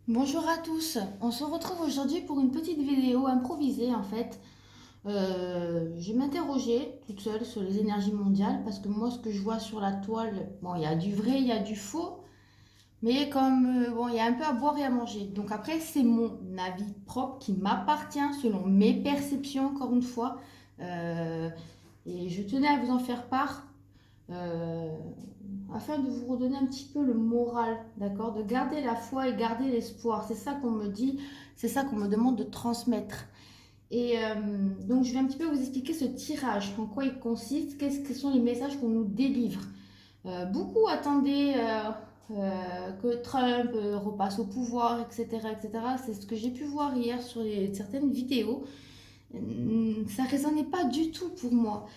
Bonjour à tous, on se retrouve aujourd'hui pour une petite vidéo improvisée en fait. Je m'interrogeais toute seule sur les énergies mondiales parce que moi ce que je vois sur la toile, bon il y a du vrai, il y a du faux, mais comme bon il y a un peu à boire et à manger. Donc après c'est mon avis propre qui m'appartient selon mes perceptions encore une fois. Euh, et je tenais à vous en faire part euh, afin de vous redonner un petit peu le moral, d'accord? De garder la foi et garder l'espoir. C'est ça qu'on me dit, c'est ça qu'on me demande de transmettre. Et donc, je vais un petit peu vous expliquer ce tirage, en quoi il consiste, quels sont les messages qu'on nous délivre. Beaucoup attendaient que Trump repasse au pouvoir, etc., etc. C'est ce que j'ai pu voir hier sur certaines vidéos. Ça résonnait pas du tout pour moi.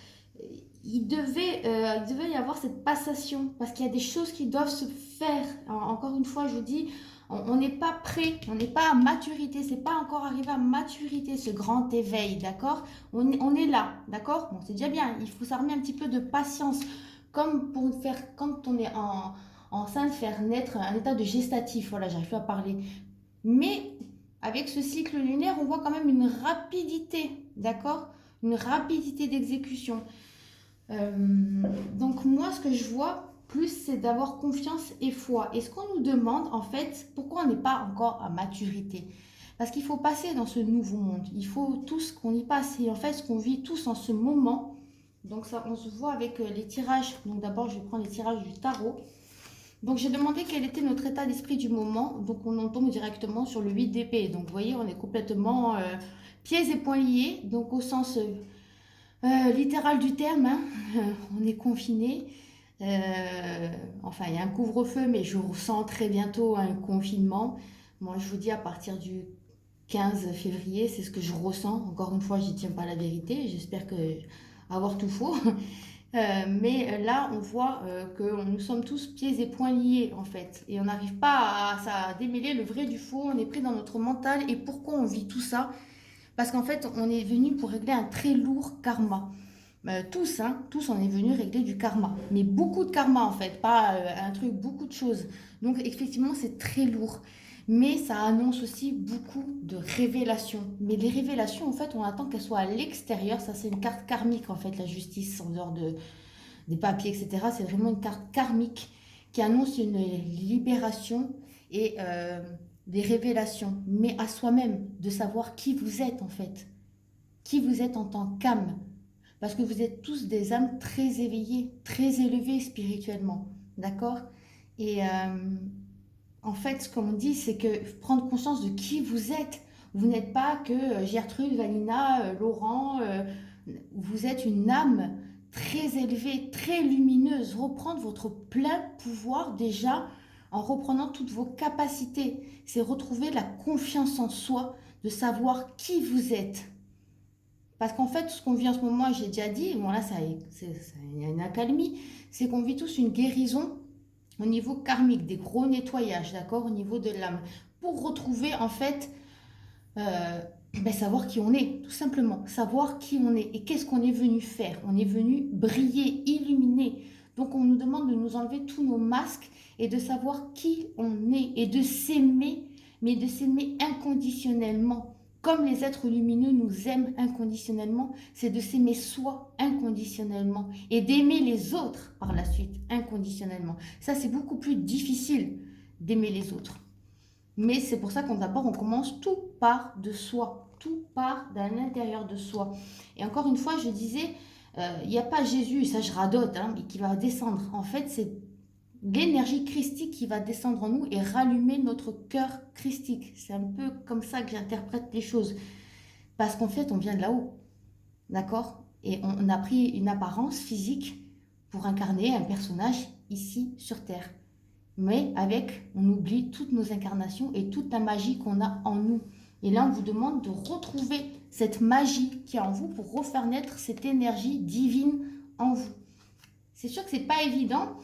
Il devait y avoir cette passation parce qu'il y a des choses qui doivent se faire. Encore une fois, je vous dis, on n'est pas prêt, on n'est pas à maturité, c'est pas encore arrivé à maturité ce grand éveil, d'accord? On est là, d'accord? Bon, c'est déjà bien, il faut s'armer un petit peu de patience, comme pour faire, quand on est enceinte, faire naître un état de gestatif, voilà, j'arrive plus à parler. Mais avec ce cycle lunaire, on voit quand même une rapidité, d'accord? Une rapidité d'exécution. Euh, donc moi, ce que je vois plus, c'est d'avoir confiance et foi. Et ce qu'on nous demande, en fait, pourquoi on n'est pas encore à maturité? Parce qu'il faut passer dans ce nouveau monde. Il faut tous qu'on y passe. Et en fait, ce qu'on vit tous en ce moment, donc ça, on se voit avec les tirages. Donc d'abord, je vais prendre les tirages du tarot. Donc j'ai demandé quel était notre état d'esprit du moment. Donc on en tombe directement sur le 8 d'épée. Donc vous voyez, on est complètement pieds et poings liés. Donc au sens littéral du terme, hein. On est confiné. Euh, enfin, il y a un couvre-feu, mais je ressens très bientôt un confinement. Moi, je vous dis à partir du 15 février, c'est ce que je ressens. Encore une fois, j'y tiens pas la vérité. J'espère que avoir tout faux. Mais là, on voit que nous sommes tous pieds et poings liés, en fait. Et on n'arrive pas à démêler le vrai du faux. On est pris dans notre mental. Et pourquoi on vit tout ça? Parce qu'en fait, on est venu pour régler un très lourd karma. Tous, hein, tous, on est venu régler du karma. Mais beaucoup de karma, en fait. Pas un truc, beaucoup de choses. Donc, effectivement, c'est très lourd. Mais ça annonce aussi beaucoup de révélations. Mais les révélations, en fait, on attend qu'elles soient à l'extérieur. Ça, c'est une carte karmique, en fait, la justice, en dehors des papiers, etc. C'est vraiment une carte karmique qui annonce une libération et des révélations, mais à soi-même, de savoir qui vous êtes en fait, qui vous êtes en tant qu'âme, parce que vous êtes tous des âmes très éveillées, très élevées spirituellement, d'accord? Et en fait, ce qu'on dit, c'est que prendre conscience de qui vous êtes. Vous n'êtes pas que Gertrude, Vanina, Laurent. Vous êtes une âme très élevée, très lumineuse. Reprendre votre plein pouvoir déjà en reprenant toutes vos capacités. C'est retrouver la confiance en soi, de savoir qui vous êtes. Parce qu'en fait, ce qu'on vit en ce moment, j'ai déjà dit, bon là, il y a une accalmie, c'est qu'on vit tous une guérison au niveau karmique, des gros nettoyages, d'accord, au niveau de l'âme, pour retrouver en fait, euh, savoir qui on est, tout simplement, savoir qui on est et qu'est-ce qu'on est venu faire. On est venu briller, illuminer. Donc on nous demande de nous enlever tous nos masques et de savoir qui on est et de s'aimer, mais de s'aimer inconditionnellement. Comme les êtres lumineux nous aiment inconditionnellement, c'est de s'aimer soi inconditionnellement et d'aimer les autres par la suite inconditionnellement. Ça, c'est beaucoup plus difficile d'aimer les autres. Mais c'est pour ça qu'on d'abord, on commence tout part de soi. Tout part d'un intérieur de soi. Et encore une fois, je disais, il n'y a pas Jésus, ça je radote, hein, mais qui va descendre. En fait, c'est l'énergie christique qui va descendre en nous et rallumer notre cœur christique. C'est un peu comme ça que j'interprète les choses. Parce qu'en fait, on vient de là-haut. D'accord? Et on a pris une apparence physique pour incarner un personnage ici sur Terre. Mais avec, on oublie toutes nos incarnations et toute la magie qu'on a en nous. Et là, on vous demande de retrouver cette magie qui est en vous pour refaire naître cette énergie divine en vous. C'est sûr que c'est pas évident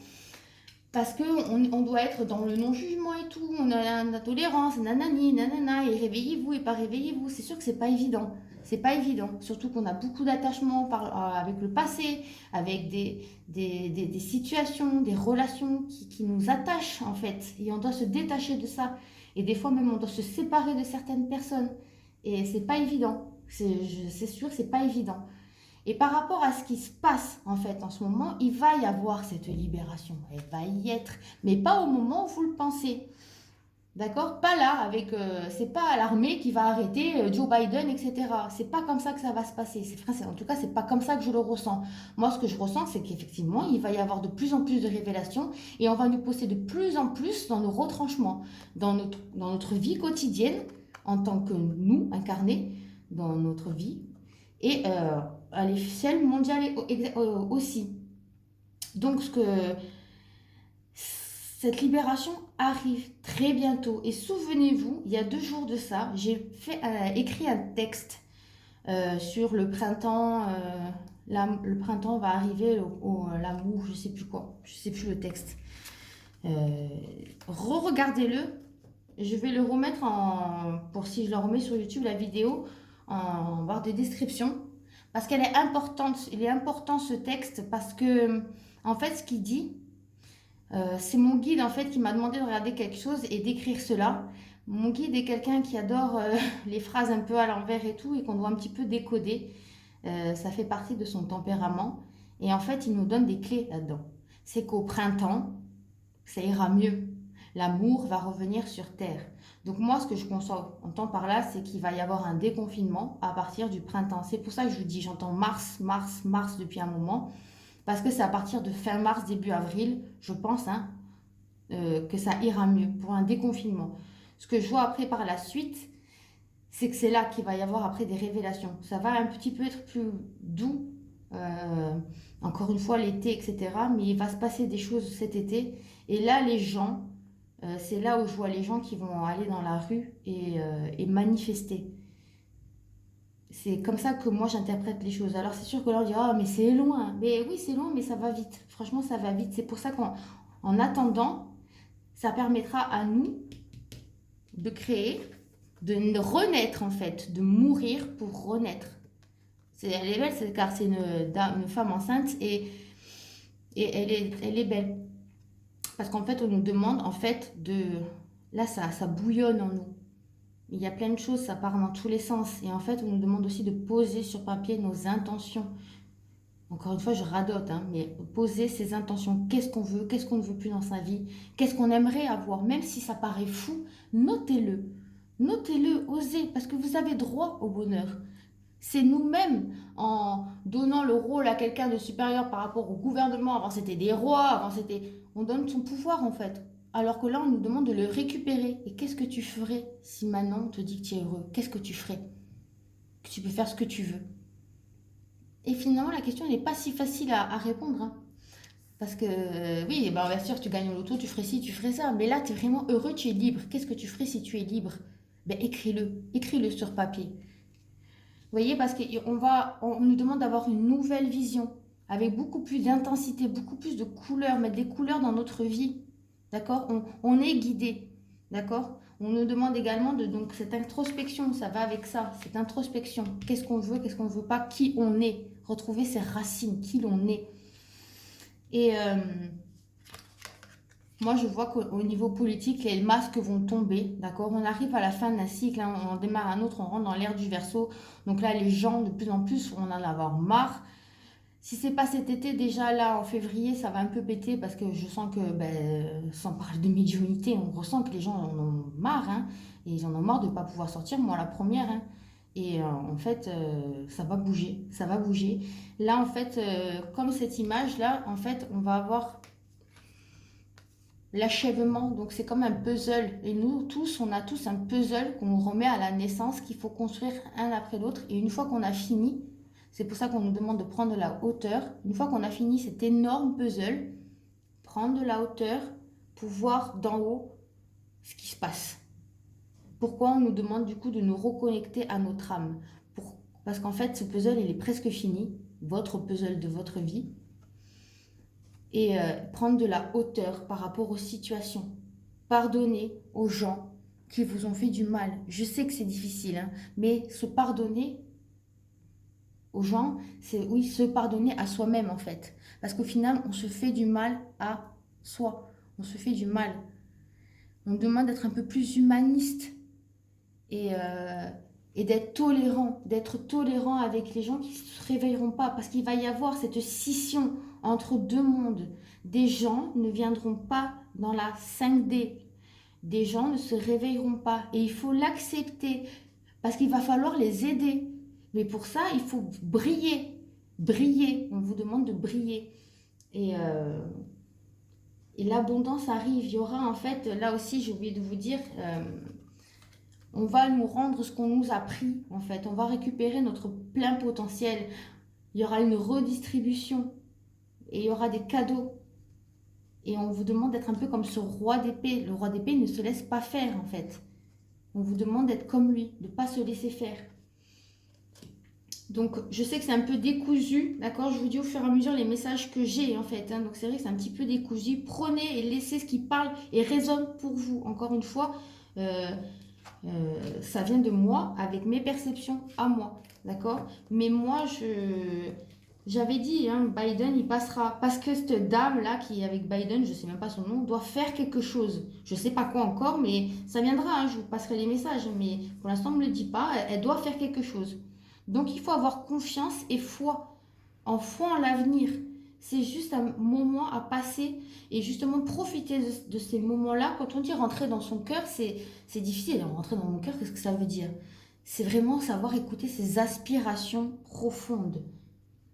parce qu'on doit être dans le non-jugement et tout, on a la tolérance, nanani, nanana, et réveillez-vous et pas réveillez-vous. C'est sûr que c'est pas évident. C'est pas évident, surtout qu'on a beaucoup d'attachements avec le passé, avec des situations, des relations qui nous attachent en fait. Et on doit se détacher de ça. Et des fois même, on doit se séparer de certaines personnes. Et c'est pas évident. C'est sûr, c'est pas évident. Et par rapport à ce qui se passe en fait en ce moment, il va y avoir cette libération. Elle va y être, mais pas au moment où vous le pensez. D'accord? Pas là, avec, c'est pas l'armée qui va arrêter Joe Biden, etc. C'est pas comme ça que ça va se passer. En tout cas, c'est pas comme ça que je le ressens. Moi, ce que je ressens, c'est qu'effectivement, il va y avoir de plus en plus de révélations et on va nous pousser de plus en plus dans nos retranchements, dans notre vie quotidienne, en tant que nous, incarnés, dans notre vie, et à l'échelle mondiale aussi. Donc, cette libération arrive très bientôt. Et souvenez-vous, il y a 2 jours de ça, j'ai écrit un texte sur le printemps. Le printemps va arriver, l'amour, je sais plus quoi, je sais plus le texte. Re-regardez-le. Je vais le remettre pour si je le remets sur YouTube, la vidéo, en barre de description. Parce qu'elle est importante. Il est important ce texte parce que, en fait, ce qu'il dit, c'est mon guide en fait qui m'a demandé de regarder quelque chose et d'écrire cela. Mon guide est quelqu'un qui adore les phrases un peu à l'envers et tout et qu'on doit un petit peu décoder. Ça fait partie de son tempérament. Et en fait, il nous donne des clés là-dedans. C'est qu'au printemps, ça ira mieux. L'amour va revenir sur Terre. Donc moi, ce que je entends par là, c'est qu'il va y avoir un déconfinement à partir du printemps. C'est pour ça que je vous dis, j'entends mars, mars, mars depuis un moment. Parce que c'est à partir de fin mars, début avril, je pense, hein, que ça ira mieux pour un déconfinement. Ce que je vois après par la suite, c'est que c'est là qu'il va y avoir après des révélations. Ça va un petit peu être plus doux, encore une fois l'été, etc. Mais il va se passer des choses cet été. Et là, les gens, c'est là où je vois les gens qui vont aller dans la rue et manifester. C'est comme ça que moi j'interprète les choses. Alors c'est sûr que là on dira, oh, mais c'est loin. Mais oui, c'est loin, mais ça va vite. Franchement, ça va vite. C'est pour ça qu'en attendant, ça permettra à nous de créer, de renaître en fait, de mourir pour renaître. Elle est belle, car c'est une femme enceinte et elle est belle. Parce qu'en fait, on nous demande en fait de... Là, ça bouillonne en nous. Il y a plein de choses, ça part dans tous les sens. Et en fait, on nous demande aussi de poser sur papier nos intentions. Encore une fois, je radote, hein, mais poser ses intentions. Qu'est-ce qu'on veut, qu'est-ce qu'on ne veut plus dans sa vie, qu'est-ce qu'on aimerait avoir, même si ça paraît fou, notez-le. Notez-le, osez, parce que vous avez droit au bonheur. C'est nous-mêmes, en donnant le rôle à quelqu'un de supérieur par rapport au gouvernement. Avant, c'était des rois, avant, c'était... On donne son pouvoir, en fait. Alors que là, on nous demande de le récupérer. Et qu'est-ce que tu ferais si maintenant on te dit que tu es heureux? Qu'est-ce que tu ferais? Que tu peux faire ce que tu veux. Et finalement, la question n'est pas si facile à répondre. Hein. Parce que, oui, ben, bien sûr, tu gagnes au loto, tu ferais ci, tu ferais ça. Mais là, tu es vraiment heureux, tu es libre. Qu'est-ce que tu ferais si tu es libre? Ben, écris-le. Écris-le sur papier. Vous voyez, parce qu'on nous demande d'avoir une nouvelle vision, avec beaucoup plus d'intensité, beaucoup plus de couleurs, mettre des couleurs dans notre vie. D'accord? On est guidé. D'accord? On nous demande également donc cette introspection, ça va avec ça, cette introspection. Qu'est-ce qu'on veut, qu'est-ce qu'on ne veut pas, qui on est. Retrouver ses racines, qui l'on est. Et moi, je vois qu'au niveau politique, les masques vont tomber, d'accord? On arrive à la fin d'un cycle, hein, on démarre un autre, on rentre dans l'ère du Verseau. Donc là, les gens, de plus en plus, vont en avoir marre. Si c'est pas cet été, déjà là, en février, ça va un peu péter parce que je sens que, sans parler de médiumnité, on ressent que les gens en ont marre, hein, et ils en ont marre de ne pas pouvoir sortir, moi la première, hein. Et en fait, ça va bouger, ça va bouger. Là, en fait, comme cette image-là, en fait, on va avoir l'achèvement. Donc, c'est comme un puzzle. Et nous, tous, on a tous un puzzle qu'on remet à la naissance, qu'il faut construire un après l'autre. Et une fois qu'on a fini, c'est pour ça qu'on nous demande de prendre de la hauteur. Une fois qu'on a fini cet énorme puzzle, prendre de la hauteur pour voir d'en haut ce qui se passe. Pourquoi on nous demande du coup de nous reconnecter à notre âme? Parce qu'en fait, ce puzzle, il est presque fini. Votre puzzle de votre vie. Et prendre de la hauteur par rapport aux situations. Pardonner aux gens qui vous ont fait du mal. Je sais que c'est difficile, hein, mais se pardonner aux gens, c'est oui, se pardonner à soi-même en fait. Parce qu'au final, on se fait du mal à soi. On se fait du mal. On demande d'être un peu plus humaniste et, et d'être tolérant avec les gens qui ne se réveilleront pas, parce qu'il va y avoir cette scission entre deux mondes. Des gens ne viendront pas dans la 5D, des gens ne se réveilleront pas, et il faut l'accepter, parce qu'il va falloir les aider. Mais pour ça, il faut briller, briller, on vous demande de briller. Et, et l'abondance arrive, il y aura en fait, là aussi j'ai oublié de vous dire, on va nous rendre ce qu'on nous a pris, en fait. On va récupérer notre plein potentiel. Il y aura une redistribution et il y aura des cadeaux. Et on vous demande d'être un peu comme ce roi d'épée. Le roi d'épée ne se laisse pas faire, en fait. On vous demande d'être comme lui, de ne pas se laisser faire. Donc, je sais que c'est un peu décousu, d'accord? Je vous dis au fur et à mesure les messages que j'ai, en fait. Hein. Donc, c'est vrai que c'est un petit peu décousu. Prenez et laissez ce qui parle et résonne pour vous. Encore une fois, ça vient de moi, avec mes perceptions à moi, d'accord? Mais moi, j'avais dit, hein, Biden, il passera. Parce que cette dame-là, qui est avec Biden, je ne sais même pas son nom, doit faire quelque chose. Je ne sais pas quoi encore, mais ça viendra, hein, je vous passerai les messages. Mais pour l'instant, on ne me le dit pas, elle doit faire quelque chose. Donc, il faut avoir confiance et foi en l'avenir. C'est juste un moment à passer et justement profiter de ces moments-là. Quand on dit rentrer dans son cœur, c'est difficile. Rentrer dans mon cœur, qu'est-ce que ça veut dire? C'est vraiment savoir écouter ses aspirations profondes.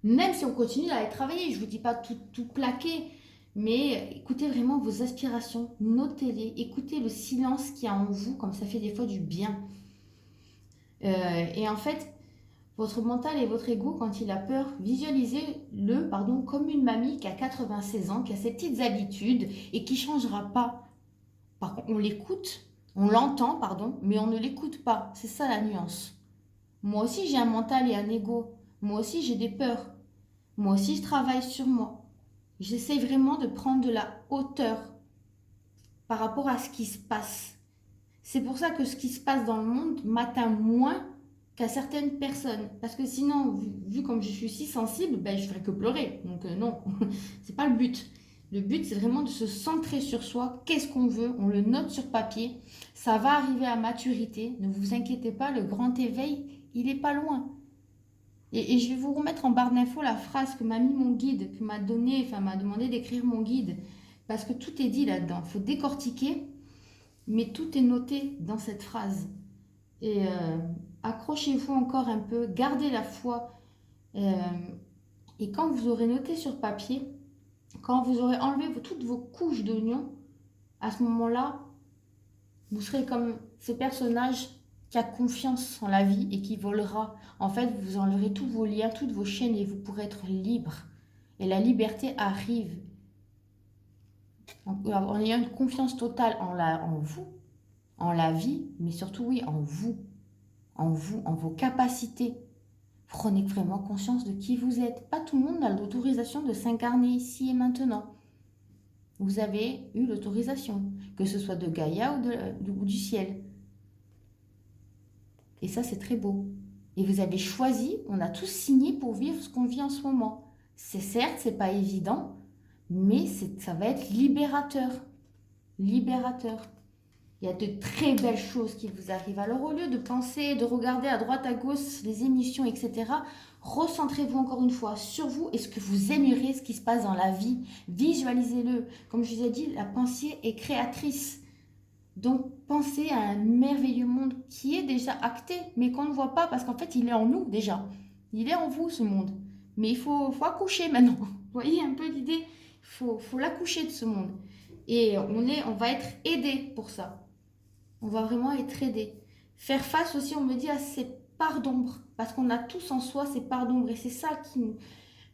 Même si on continue à les travailler, je ne vous dis pas tout plaquer, mais écoutez vraiment vos aspirations, notez-les, écoutez le silence qu'il y a en vous, comme ça fait des fois du bien. Et en fait, votre mental et votre ego, quand il a peur, visualisez-le comme une mamie qui a 96 ans, qui a ses petites habitudes et qui ne changera pas. Par contre, on l'écoute, on l'entend, mais on ne l'écoute pas. C'est ça la nuance. Moi aussi, j'ai un mental et un ego. Moi aussi, j'ai des peurs. Moi aussi, je travaille sur moi. J'essaie vraiment de prendre de la hauteur par rapport à ce qui se passe. C'est pour ça que ce qui se passe dans le monde m'atteint moins qu'à certaines personnes. Parce que sinon, vu comme je suis si sensible, ben, je ne ferais que pleurer. Donc non, c'est pas le but. Le but, c'est vraiment de se centrer sur soi. Qu'est-ce qu'on veut? On le note sur papier. Ça va arriver à maturité. Ne vous inquiétez pas, le grand éveil, il n'est pas loin. Et je vais vous remettre en barre d'infos la phrase que m'a mis mon guide, que m'a donné, enfin m'a demandé d'écrire mon guide. Parce que tout est dit là-dedans. Il faut décortiquer, mais tout est noté dans cette phrase. Et accrochez-vous encore un peu, gardez la foi. Et quand vous aurez noté sur papier, quand vous aurez enlevé toutes vos couches d'oignons, à ce moment-là, vous serez comme ce personnage qui a confiance en la vie et qui volera. En fait, vous enleverez tous vos liens, toutes vos chaînes et vous pourrez être libre. Et la liberté arrive en ayant une confiance totale en vous, en la vie, mais surtout oui, en vous, en vos capacités. Prenez vraiment conscience de qui vous êtes. Pas tout le monde a l'autorisation de s'incarner ici et maintenant. Vous avez eu l'autorisation, que ce soit de Gaïa ou du ciel. Et ça, c'est très beau. Et vous avez choisi, on a tous signé pour vivre ce qu'on vit en ce moment. C'est certes, c'est pas évident, mais ça va être libérateur. Libérateur. Il y a de très belles choses qui vous arrivent. Alors au lieu de penser, de regarder à droite, à gauche les émissions, etc., recentrez-vous encore une fois sur vous et ce que vous aimerez, ce qui se passe dans la vie. Visualisez-le. Comme je vous ai dit, la pensée est créatrice. Donc pensez à un merveilleux monde qui est déjà acté, mais qu'on ne voit pas parce qu'en fait il est en nous déjà. Il est en vous ce monde. Mais il faut accoucher maintenant. Vous voyez un peu l'idée? Il faut l'accoucher de ce monde. Et on va être aidé pour ça. On va vraiment être aidé. Faire face aussi, on me dit, à ces parts d'ombre. Parce qu'on a tous en soi ces parts d'ombre. Et c'est ça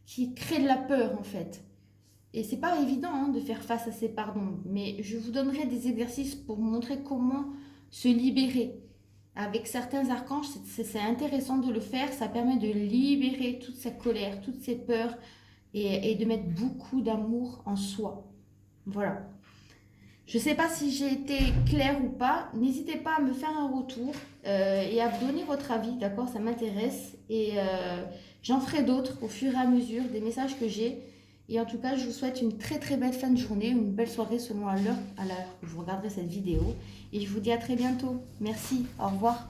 qui crée de la peur, en fait. Et c'est pas évident hein, de faire face à ces parts d'ombre. Mais je vous donnerai des exercices pour vous montrer comment se libérer. Avec certains archanges, c'est intéressant de le faire. Ça permet de libérer toute cette colère, toutes ces peurs. Et de mettre beaucoup d'amour en soi. Voilà. Je ne sais pas si j'ai été claire ou pas. N'hésitez pas à me faire un retour et à donner votre avis, d'accord? Ça m'intéresse. Et j'en ferai d'autres au fur et à mesure, des messages que j'ai. Et en tout cas, je vous souhaite une très très belle fin de journée, une belle soirée selon à l'heure où vous regarderez cette vidéo. Et je vous dis à très bientôt. Merci, au revoir.